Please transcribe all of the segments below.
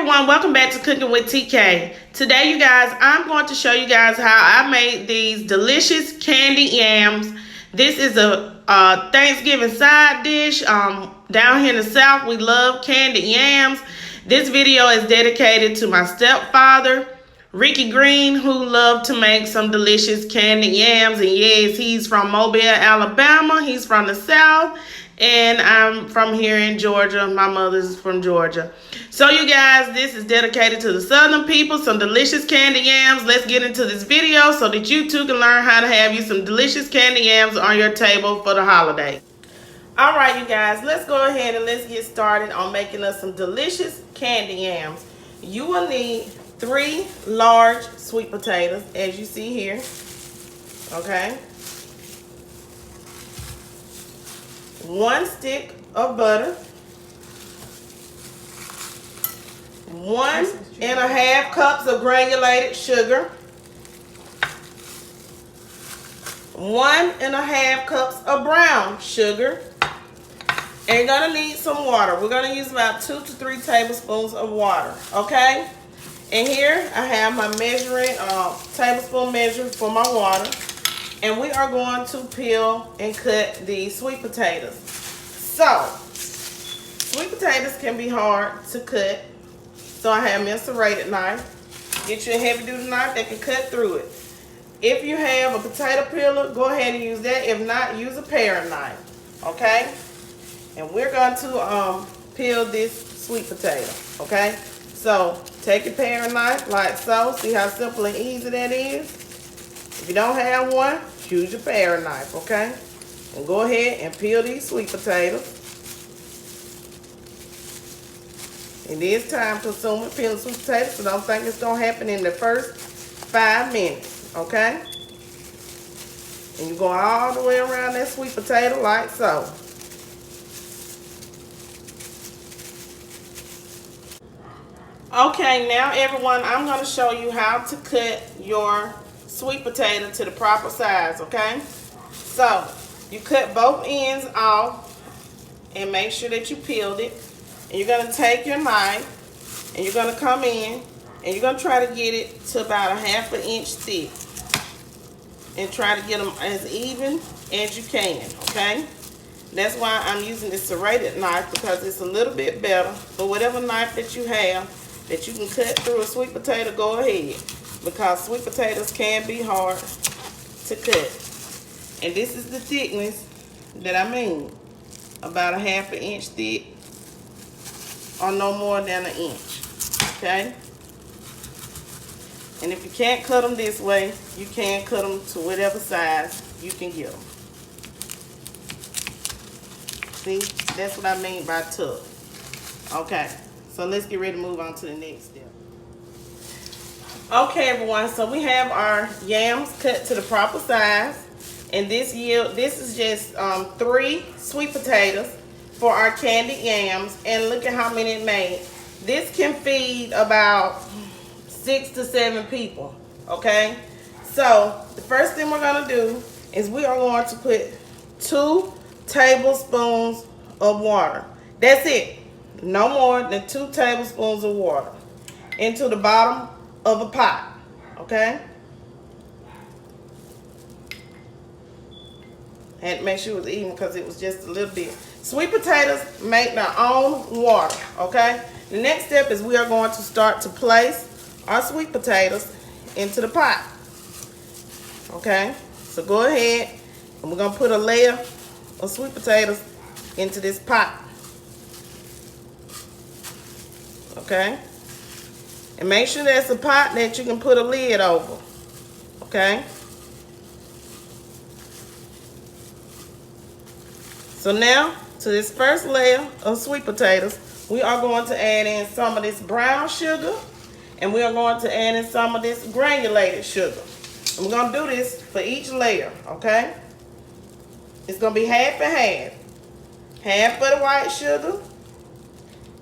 everyone, welcome back to Cooking with TK. Today you guys, I'm going to show you guys how I made these delicious candied yams. This is a Thanksgiving side dish. Down here in the South, we love candied yams. This video is dedicated to my stepfather, Ricky Green, who loved to make some delicious candied yams. And yes, he's from Mobile, Alabama. He's from the South. And I'm from here in Georgia. My mother's from Georgia. So you guys, this is dedicated to the Southern people, some delicious candied yams. Let's get into this video so that you too can learn how to have you some delicious candied yams on your table for the holiday. All right, you guys, let's go ahead and let's get started on making us some delicious candied yams. You will need 3 large sweet potatoes, as you see here, okay? 1 stick of butter, 1½ cups of granulated sugar, 1½ cups of brown sugar, and you're gonna need some water. We're gonna use about 2 to 3 tablespoons of water, okay? And here I have my measuring tablespoon measure for my water. And we are going to peel and cut the sweet potatoes. So, sweet potatoes can be hard to cut. So I have me a serrated knife. Get you a heavy duty knife that can cut through it. If you have a potato peeler, go ahead and use that. If not, use a paring knife. Okay? And we're going to peel this sweet potato. Okay? So, take your paring knife like so. See how simple and easy that is? If you don't have one, use your paring knife, okay? And go ahead and peel these sweet potatoes. It is time consuming peeling sweet potatoes, so don't think it's going to happen in the first 5 minutes, okay? And you go all the way around that sweet potato like so. Okay, now everyone, I'm going to show you how to cut your sweet potato to the proper size, okay? So, you cut both ends off and make sure that you peeled it. And you're going to take your knife and you're going to come in and you're going to try to get it to about 1/2 inch thick. And try to get them as even as you can, okay? That's why I'm using this serrated knife, because it's a little bit better. But whatever knife that you have that you can cut through a sweet potato, go ahead. Because sweet potatoes can be hard to cut. And this is the thickness that I mean. About 1/2 inch thick, or no more than 1 inch. Okay? And if you can't cut them this way, you can cut them to whatever size you can get them. See? That's what I mean by tough. Okay. So let's get ready to move on to the next step. Okay, everyone, so we have our yams cut to the proper size, and this is just 3 sweet potatoes for our candied yams, and look at how many it made. This can feed about 6 to 7 people, okay? So the first thing we're gonna do is we are going to put 2 tablespoons of water. That's it, no more than 2 tablespoons of water into the bottom of a pot, okay? Had to make sure it was even because it was just a little bit. Sweet potatoes make their own water, okay? The next step is we are going to start to place our sweet potatoes into the pot, okay? So go ahead and we're gonna put a layer of sweet potatoes into this pot, okay? And make sure that's a pot that you can put a lid over, okay? So now, to this first layer of sweet potatoes, we are going to add in some of this brown sugar, and we are going to add in some of this granulated sugar. And we're going to do this for each layer, okay? It's going to be 1/2 and 1/2. 1/2 for the white sugar,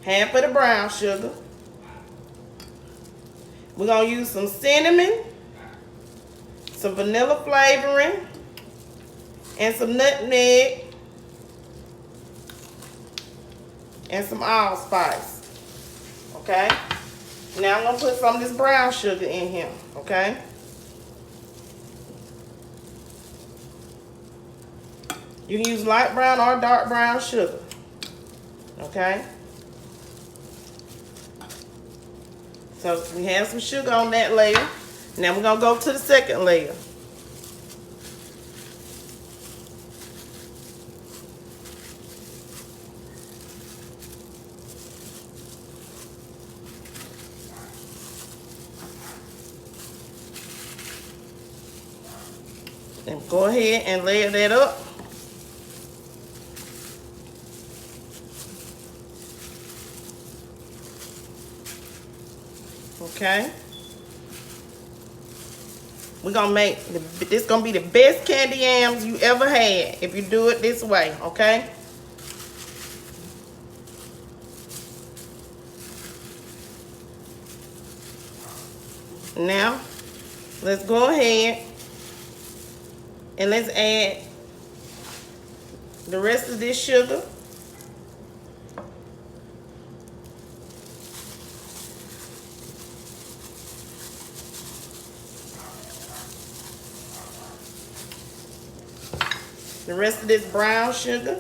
1/2 for the brown sugar. We're going to use some cinnamon, some vanilla flavoring, and some nutmeg, and some allspice. Okay? Now I'm going to put some of this brown sugar in here, okay? You can use light brown or dark brown sugar, okay? So we have some sugar on that layer. Now we're going to go to the second layer. And go ahead and layer that up. Okay. We're gonna make this gonna be the best candy yams you ever had if you do it this way, okay? Now, let's go ahead and let's add the rest of this sugar. The rest of this brown sugar.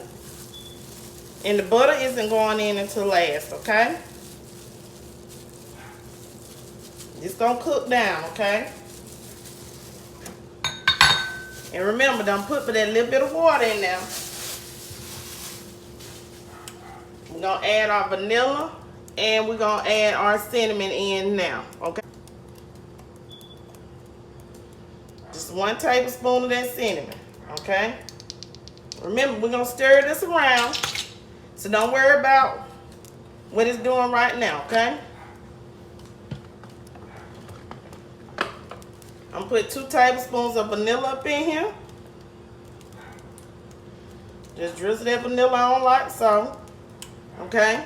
And the butter isn't going in until last, okay? It's gonna cook down, okay? And remember, don't put that little bit of water in there. We're gonna add our vanilla and we're gonna add our cinnamon in now, okay? Just 1 tablespoon of that cinnamon, okay? Remember, we're gonna stir this around, so don't worry about what it's doing right now, okay? I'm gonna put 2 tablespoons of vanilla up in here. Just drizzle that vanilla on like so, okay?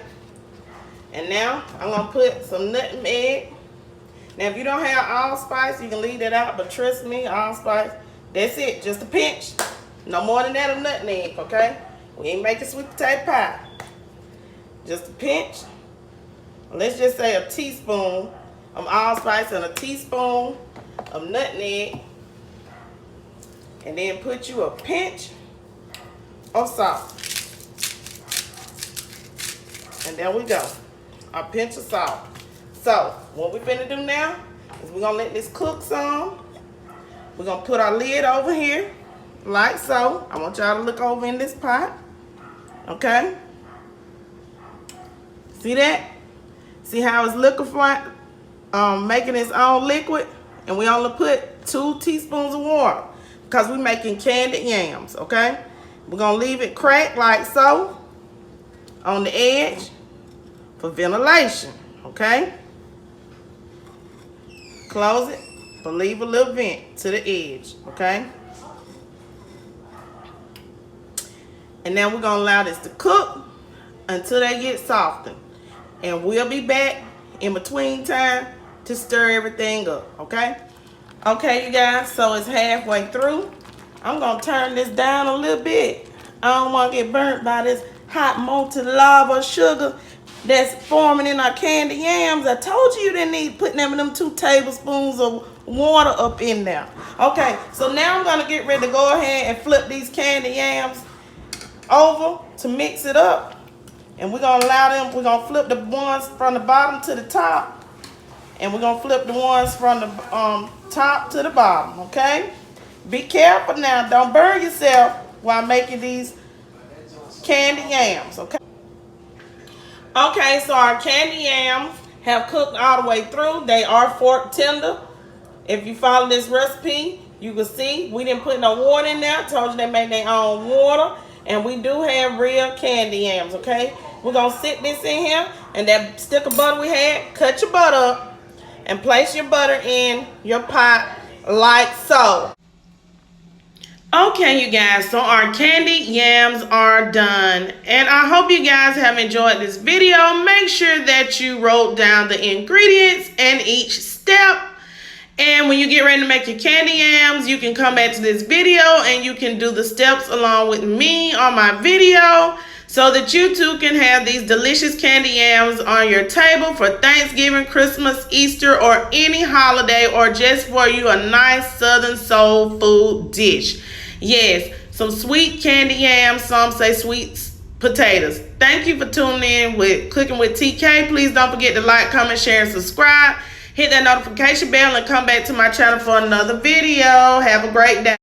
And now I'm gonna put some nutmeg. Now, if you don't have allspice, you can leave that out, but trust me, allspice, that's it, just a pinch. No more than that of nutmeg, okay? We ain't making sweet potato pie. Just a pinch. Let's just say a teaspoon of allspice and a teaspoon of nutmeg. And then put you a pinch of salt. And there we go. A pinch of salt. So, what we're finna do now is we're gonna let this cook some. We're gonna put our lid over here. Like so. I want y'all to look over in this pot. Okay? See that? See how it's liquefying, making its own liquid? And we only put 2 teaspoons of water because we're making candied yams, okay? We're going to leave it cracked like so on the edge for ventilation, okay? Close it, but leave a little vent to the edge, okay? And now we're gonna allow this to cook until they get softened. And we'll be back in between time to stir everything up, okay? Okay, you guys, so it's halfway through. I'm gonna turn this down a little bit. I don't wanna get burnt by this hot molten lava sugar that's forming in our candy yams. I told you didn't need putting them 2 tablespoons of water up in there. Okay, so now I'm gonna get ready to go ahead and flip these candy yams over to mix it up. And we're gonna allow them, we're gonna flip the ones from the bottom to the top. And we're gonna flip the ones from the top to the bottom, okay? Be careful now, don't burn yourself while making these candy yams, okay? Okay, so our candy yams have cooked all the way through. They are fork tender. If you follow this recipe, you can see we didn't put no water in there. I told you they made their own water. And we do have real candy yams, okay? We're going to sit this in here. And that stick of butter we had, cut your butter up. And place your butter in your pot like so. Okay, you guys, so our candied yams are done. And I hope you guys have enjoyed this video. Make sure that you wrote down the ingredients and each step. And when you get ready to make your candy yams, you can come back to this video and you can do the steps along with me on my video. so that you too can have these delicious candy yams on your table for Thanksgiving, Christmas, Easter, or any holiday, or just for you a nice Southern soul food dish. Yes, some sweet candy yams, some say sweet potatoes. Thank you for tuning in with Cooking with TK. Please don't forget to like, comment, share, and subscribe. Hit that notification bell and come back to my channel for another video. Have a great day.